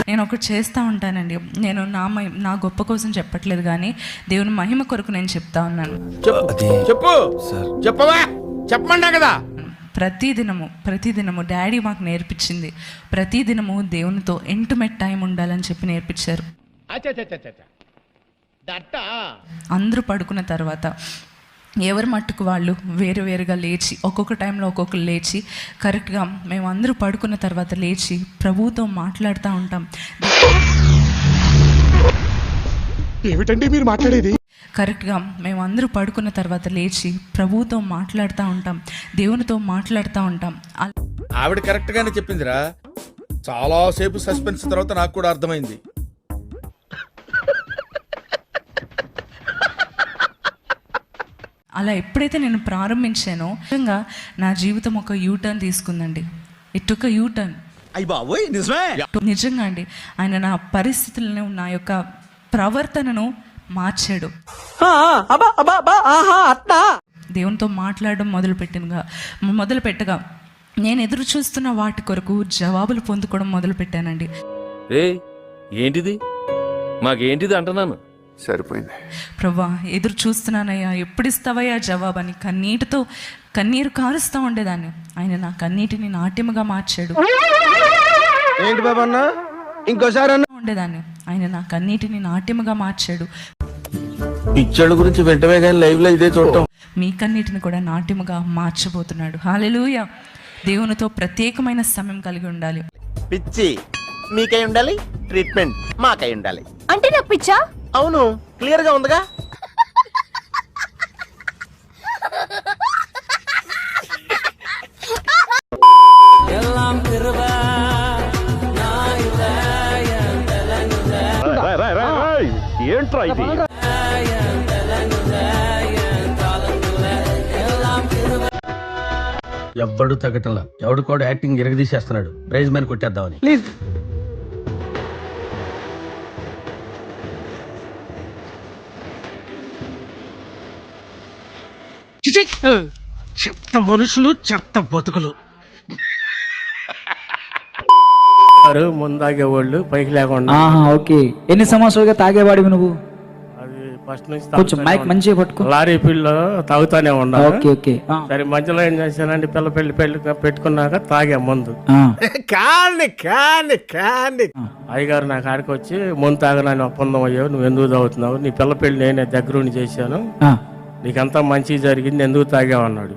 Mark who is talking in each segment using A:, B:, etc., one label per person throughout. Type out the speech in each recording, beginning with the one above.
A: నేను ఒకటి చేస్తూ ఉంటానండి. నేను నా గొప్ప కోసం చెప్పట్లేదు, కానీ దేవుని మహిమ కొరకు నేను చెప్తా ఉన్నాను.
B: చెప్పమన్నా కదా.
A: ప్రతిదినము డాడీ మాకు నేర్పించింది. ప్రతిదినము దేవునితో ఇంటిమేట్ టైం ఉండాలని చెప్పి నేర్పించారు. అందరూ పడుకున్న తర్వాత ఎవరి మట్టుకు వాళ్ళు వేరువేరుగా లేచి, ఒక్కొక్క టైంలో ఒక్కొక్కరు లేచి, కరెక్ట్గా మేము అందరూ పడుకున్న తర్వాత లేచి ప్రభువుతో మాట్లాడుతూ ఉంటాం.
B: ఏమిటండి మీరు మాట్లాడేది?
A: కరెక్ట్గా మేము అందరూ పడుకున్న తర్వాత లేచి ప్రభువుతో మాట్లాడుతూ ఉంటాం, దేవునితో మాట్లాడుతూ ఉంటాం.
B: ఆవిడ కరెక్ట్ గానే చెప్పిందిరా. చాలా సేపు సస్పెన్స్ తర్వాత నాకు కూడా అర్థమైంది.
A: అలా ఎప్పుడైతే నేను ప్రారంభించానో నిజంగా నా జీవితం ఒక యూటర్న్ తీసుకుందండి. ఇట్ ఒక యూటర్న్. నిజంగా అండి, ఆయన నా పరిస్థితులను, నా యొక్క ప్రవర్తనను మార్చాడు. దేవునితో మాట్లాడడం మొదలుపెట్టగా నేను ఎదురు చూస్తున్న వాటి కొరకు జవాబులు పొందుకోవడం మొదలుపెట్టానండి.
C: ఏంటిది మాకేంటిది అంటున్నాను.
D: సరిపోయింది
A: ప్రభా, ఎదురు చూస్తున్నానయ్యా, ఎప్పుడు ఇస్తావయ్యా జవాబని కన్నీరు కారుస్తూ ఉండేదాన్ని. ఆయన నా కన్నీటిని నాట్యముగా మార్చాడు.
E: ఏంటి బాబా అన్న ఇంకోసారి
A: ఉండేదాన్ని. ఆయన నా కన్నీటిని నాట్యముగా మార్చాడు.
E: పిక్చర్ల గురించి వెంటనే కానీ లైవ్ లో ఇదే చూడటం.
A: మీ కన్నీటిని కూడా నాట్యముగా మార్చబోతున్నాడు. హల్లెలూయా. దేవునితో ప్రత్యేకమైన సమయం కలిగి ఉండాలి.
F: పిచ్చి మీకై ఉండాలి, ట్రీట్మెంట్ మాకై ఉండాలి.
G: అంటే నాకు పిచ్చా?
F: అవును, క్లియర్ గా ఉందిగా.
C: ఏంట్రా ఇది?
E: ఎవ్వడు తగ్గటంలా, ఎవడు కూడా యాక్టింగ్ ఎరగదీసేస్తున్నాడు. ప్రైజ్ మ్యాన్ కొట్టేద్దామని. ప్లీజ్ చెత్త మనుషులు, చెత్త బతుకులు. ముందాగే వాళ్ళు పైకి లేకుండా.
H: ఓకే, ఎన్ని సంవత్సరాలుగా తాగేవాడివి నువ్వు?
E: అది ఫస్ట్ నుంచి
H: కొంచెం మైక్ మంచిగా పట్టుకో.
E: లారీ ఫీల్డ్ తాగుతానే ఉన్నా.
H: Okay okay.
E: సరే, మధ్యలో ఏం చేశానంటే పెళ్లి పెట్టుకున్నాక తాగా ముందు. అయ్యగారు నా కాడికి వచ్చి, ముందు తాగనని ఒప్పందం అయ్యావు, నువ్వు ఎందుకు తాగుతున్నావు? నీ పిల్ల పెళ్లి నేనే దగ్గరుండి చేశాను, నీకంతా మంచి జరిగింది, ఎందుకు తాగావు అన్నాడు.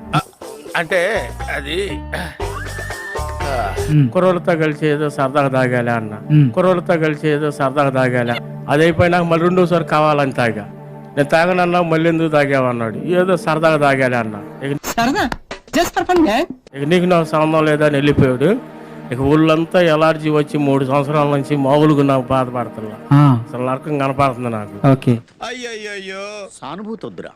E: అంటే అది కుర్రోళ్ళతో కలిసి ఏదో సరదాగా తాగాలి అన్న. కుర్రోళ్ళతో కలిసి ఏదో సరదాగా తాగాలి. అది అయిపోయినాక మళ్ళీ రెండోసారి కావాలని తాగా. నేను తాగనన్నా, మళ్ళీ ఎందుకు తాగావు అన్నాడు. ఏదో సరదాగా తాగాలి అన్న. ఇక నీకు నాకు సంబంధం లేదని వెళ్ళిపోయాడు. ఇక ఊళ్ళంతా ఎలర్జీ వచ్చి 3 సంవత్సరాల నుంచి మామూలుగా నాకు బాధపడుతున్నా. అసలు నరకం కనపడుతుంది నాకు.
F: అయ్యో సానుభూతి వద్దురా.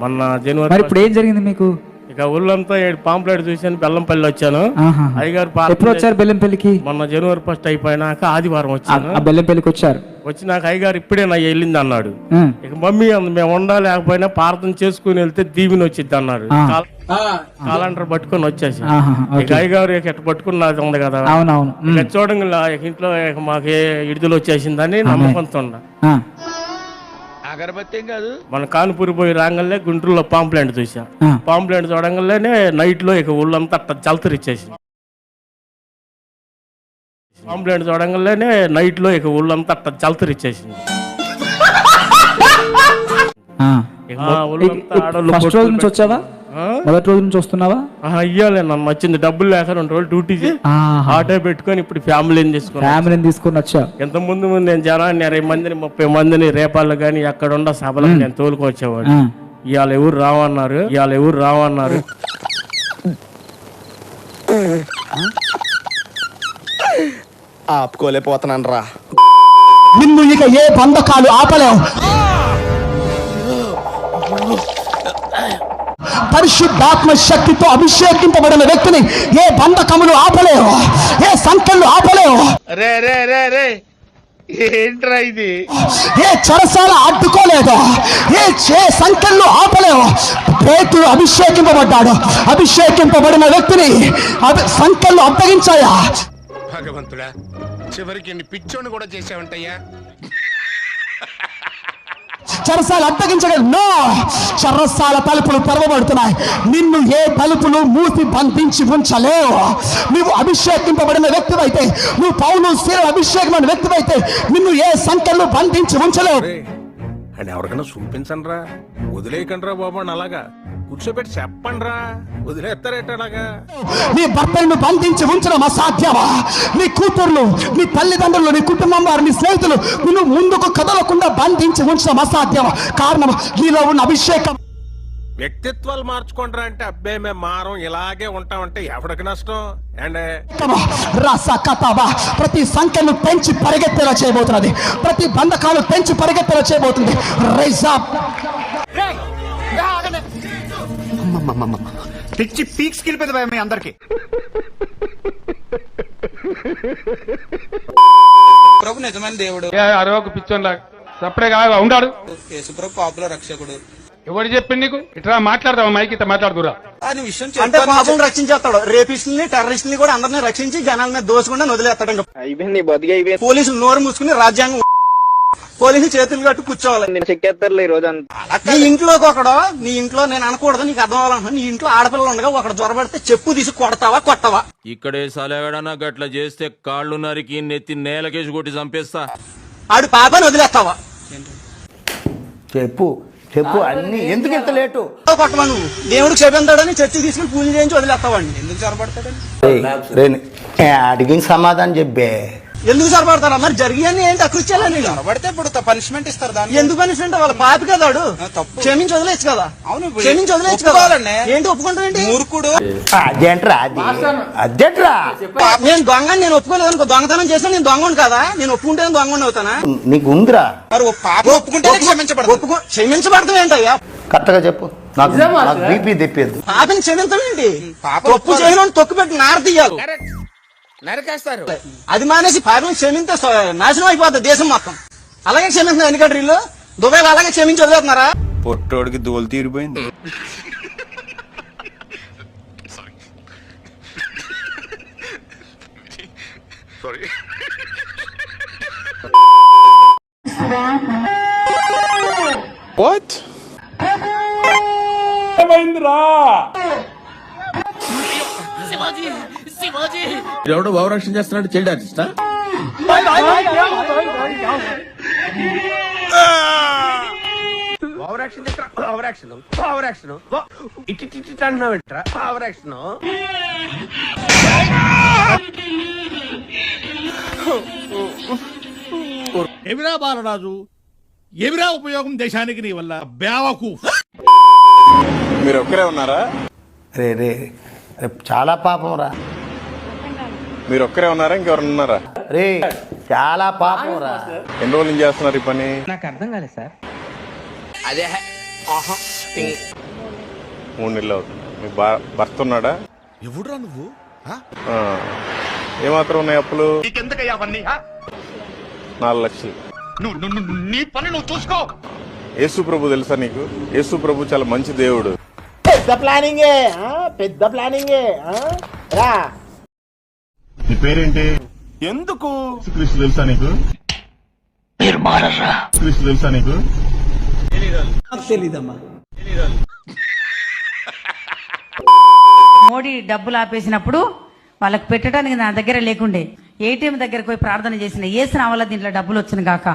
E: మొన్న జనవరి
H: ఇప్పుడు ఏం జరిగింది మీకు?
E: ఇక ఊళ్ళంతా పాంప్లెట్ చూసాను, బెల్లంపల్లి వచ్చాను. అయ్యగారు
H: ఎప్పుడు వచ్చారు బెల్లంపల్లికి?
E: మొన్న జనవరి 1 అయిపోయినాక ఆదివారం వచ్చాను.
H: బెల్లంపల్లికి వచ్చారు.
E: వచ్చినాక అయ్యగారు ఇప్పుడే నా వెళ్ళింది అన్నాడు. ఇక మమ్మీ మేము ఉండాలి, లేకపోయినా ప్రార్థన చేసుకుని వెళ్తే దీవిని వచ్చింది అన్నారు. కాలంటర్ పట్టుకొని వచ్చేసి ఇక అయ్యగారు ఎట్ట పట్టుకున్నది ఉంది కదా. ఇక చూడంగా ఇంట్లో మాకు ఇడుదల వచ్చేసిందని నమ్మకంతో ఉండ.
F: అగరబత్తి కాదు,
E: మన కానుపూరి పోయి రాగానే గుంటూరులో పాంప్లెంట్ చూసా. పాంప్లెంట్ చూడంగానే నైట్ లో ఇక ఊళ్ళంతా అట్ట జలతరిచ్చేసి. పాంప్లెంట్ చూడంగానే నైట్ లో ఇక ఊళ్ళంతా అట్ట జలతరిచ్చేసింది.
H: వచ్చావా? మొదటి రోజు నుంచి వస్తున్నావా?
E: అయ్యాలే, నన్ను వచ్చింది డబ్బులు లేక 2 రోజులు డ్యూటీ ఆటో పెట్టుకొని ఇప్పుడు ఫ్యామిలీని తీసుకొని
H: వచ్చా.
E: ఎంత ముందు నేను జనాన్ని 20 మందిని 30 మందిని రేపాళ్ళు కానీ అక్కడ ఉన్న సభలకు నేను తోలుకొచ్చేవాడు. ఇవాళ ఎవరు రావన్నారు.
F: ఆపుకోలేకపోతున్నాను రా.
I: నిన్ను ఇక ఏ బంధకాలు ఆపలేవు. పరిశుద్ధాత్మ శక్తితో అభిషేకింపబడిన వ్యక్తిని ఏ బంధకములు ఆపలేవు, ఏ సంఖ్యలు ఆపలేవు.
F: రే
B: ఏంట్రా ఇది?
I: ఏ చెరసాల అడ్డుకోలేదు, ఏ సంఖ్యలు ఆపలేవు. పేతురు అభిషేకింపబడ్డాడు. అభిషేకింపబడిన వ్యక్తిని సంఖ్యలు అప్పగించాయా?
D: భగవంతుడా, చివరికి పిచ్చోని కూడా చేసావంటయ్యా.
I: చెరసాల అప్పగించగలరు. నో, చెరసాల తలుపులు తెరవబడుతున్నాయి. నిన్ను ఏ తలుపులు మూసి బంధించి ఉంచలేవు. నువ్వు అభిషేకింపబడిన వ్యక్తివైతే, నువ్వు పౌలు శీల అభిషేకమైన వ్యక్తివైతే నిన్ను ఏ సంఖ్యలు బంధించి ఉంచలేవు.
D: అని ఎవరికైనా చూపించండి రా, వదిలేయకండి రా బాబు అని అలాగా కూర్చోబెట్టి చెప్పండి రా, వదిలేస్తారేటలాగా.
I: నీ భర్తలను బంధించి ఉంచడం అసాధ్యమా? నీ కూతుర్లు, నీ తల్లిదండ్రులు, నీ కుటుంబం వారు, నీ స్నేహితులు నిన్ను ముందుకు కదలకుండా బంధించి ఉంచడం అసాధ్యమా? కారణం నీలో ఉన్న అభిషేకం.
D: వ్యక్తిత్వాలు మార్చుకుంటారా అంటే అబ్బాయి మేము మారం ఇలాగే ఉంటామంటే ఎవరికి నష్టం అండి?
I: ప్రతి సంఖ్యను పెంచి పరిగెత్తేలా చేయబోతున్నది. ప్రతి బంధకాలు పెంచి పరిగెత్తేలా చేయబోతుంది.
G: పిచ్చి పీక్స్ కిలిపోయింది భయ మీ అందరికి.
J: ప్రభు నిజమైన దేవుడు,
E: అరవకు పిచ్చోన్లా సపరేగా ఉండాడు.
J: యేసుప్రభు పాపుల రక్షకుడు.
E: ఎవరు చెప్పింది నీకు? ఇట్లా మాట్లాడతావా? మైకి ఇట్లా మాట్లాడుతురా
J: అని విషయం
F: అంటే పాపం రక్షించేస్తాడు. రేపిస్టుల్ని, టెర్రరిస్టుల్ని కూడా అందరినీ రక్షించి జనాల మీద దోసుకుండా వదిలేస్తాడు. ఇంకా పోలీసులు నోరు మూసుకుని రాజ్యాంగం, పోలీసులు చేతులు కట్టు కూర్చోవాలి. నీ ఇంట్లోకి ఒకడు, నీ ఇంట్లో నేను అనకూడదు, నీకు అర్థం అవ్వాలంటున్నా, నీ ఇంట్లో ఆడపిల్లలు ఉండగా ఒకడు జ్వరపడితే చెప్పు తీసి కొడతావా కొట్టవా?
C: ఇక్కడే సలేగడనా గట్ల చేస్తే కాళ్ళు నరికి నెత్తి నేలకేసి కొట్టి చంపేస్తా.
F: ఆడు పాపాన్ని వదిలేస్తావా?
G: చెప్పు చెప్పు అన్ని ఎందుకు ఇంత లేటు?
F: కొట్టవా? నువ్వు దేవుడికి క్షమించాడని చర్చి తీసుకుని పూజ చేయించి వదిలేస్తావాడిని. ఎందుకు చొరబడతాడని
G: అడిగిన సమాధానం చెప్పే.
F: ఎందుకు సరిపడతారా? మరి జరిగాన్ని ఏంటి అకృత్యాలని?
J: చొరబడితే ఇప్పుడు పనిష్మెంట్ ఇస్తారు. దాన్ని
F: ఎందుకు పనిష్మెంట్? వాళ్ళ పాపి కదా వాడు, క్షమించి వదిలేచ్చు కదా.
J: అవును,
F: క్షమించి వదిలేచ్చు కదా. ఏంటి ఒప్పుకుంటానండి?
J: మూర్ఖుడు.
G: అదేంట్రా అదేంట్రా?
F: నేను దొంగ, నేను ఒప్పుకోలేదు అనుకో, దొంగతనం చేసినా నేను దొంగను కదా, నేను ఒప్పుకుంటే దొంగ అవుతానా?
G: నీకు ఉందిరా?
J: మరి పాప ఒప్పుకుంటే క్షమించబడదు.
F: క్షమించబడతాం ఏంటయ్యా?
G: కరెక్ట్గా చెప్పు. నాకు బీపీ తెప్పేది.
F: పాపని క్షమించమేంటి? తప్పు చేయను తొక్కు పెట్టి నార తీయాలి,
J: నరకేస్తారు.
F: అది మానేసి పాపని క్షమింతే నాశనం అయిపోతుంది దేశం మొత్తం. అలాగే క్షమించిన ఎన్ని కంట్రీలు, దుబాయ్ అలాగే క్షమించి వదిలేస్తున్నారా?
D: పొట్టోడికి దోలు తీరిపోయింది.
B: ఎవడో భావరక్షణ చేస్తున్నాడు, చైల్డ్ ఆర్టిస్టా?
K: ఎవిరా బాలరాజు, ఎవిరా ఉపయోగం దేశానికి నీ వల్ల బేవకు.
D: మీరు ఒక్కరే ఉన్నారా?
G: రే రే చాలా పాపం రా.
D: మీరు ఒక్కరే ఉన్నారా ఇంకెవరు ఉన్నారా?
G: రే చాలా పాపం రా.
D: ఎన్ని రోజులు నుంచి చేస్తున్నారు ఈ పని?
J: నాకు అర్థం కాలేదు సార్.
F: అదే
D: 3 నెలలు అవుతుంది. మీ భర్త ఉన్నాడా?
K: ఎవడురా నువ్వు?
D: ఏమాత్రం ఉన్నాయి అప్పులు? 4 లక్షలు.
K: నీ పని నువ్వు చూసుకో.
D: యేసు ప్రభు తెలుసా నీకు? యేసు ప్రభు చాలా మంచి దేవుడు.
F: పెద్ద ప్లానింగే, పెద్ద ప్లానింగే.
D: నీ పేరేంటి? ఎందుకు? క్రీస్తు తెలుసా నీకు? క్రీస్తు తెలుసా నీకు?
F: తెలీదమ్మా.
L: మోడీ డబ్బులు ఆపేసినప్పుడు వాళ్ళకి పెట్టడానికి నా దగ్గర లేకుండే, ఏటీఎం దగ్గరకు పోయి ప్రార్థన చేసిన, ఏసిన వల్ల దీంట్లో డబ్బులు వచ్చిన గాక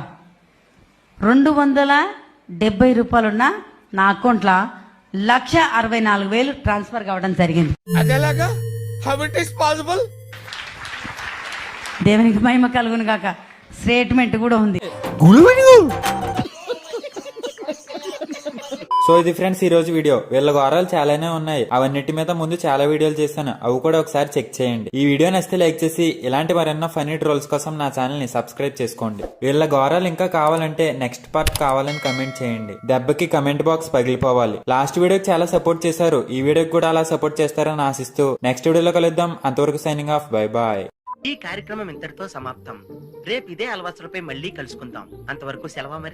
L: 270 రూపాయలున్న నా అకౌంట్లో 1,64,000 ట్రాన్స్ఫర్ కావడం జరిగింది.
B: అదేలాగా? How it is possible?
L: దేవునికి మహిమ కలుగును గాక. స్టేట్మెంట్ కూడా ఉంది.
M: సో ఇది ఫ్రెండ్స్ ఈ రోజు వీడియో. వీళ్ళ ఘోరాలు చాలానే ఉన్నాయి, అవన్నిటి మీద ముందు చాలా వీడియోలు చేశాను, అవి కూడా ఒకసారి చెక్ చేయండి. ఈ వీడియో నచ్చితే లైక్ చేసి ఇలాంటి మరెన్నో ఫన్నీ ట్రోల్స్ కోసం నా ఛానల్ ని సబ్స్క్రైబ్ చేసుకోండి. వీళ్ళ ఘోరాలు ఇంకా కావాలంటే నెక్స్ట్ పార్ట్ కావాలని కమెంట్ చేయండి. దెబ్బకి కమెంట్ బాక్స్ పగిలిపోవాలి. లాస్ట్ వీడియోకి చాలా సపోర్ట్ చేశారు, ఈ వీడియోకి కూడా అలా సపోర్ట్ చేస్తారని ఆశిస్తూ నెక్స్ట్ వీడియోలో కలుద్దాం. అంతవరకు సైనింగ్ ఆఫ్, బై బాయ్.
J: ఈ కార్యక్రమం ఇంతటితో సమాప్తం. రేపు ఇదే అలవాసులపై మళ్ళీ కలుసుకుందాం. అంతవరకు సెలవు మరి.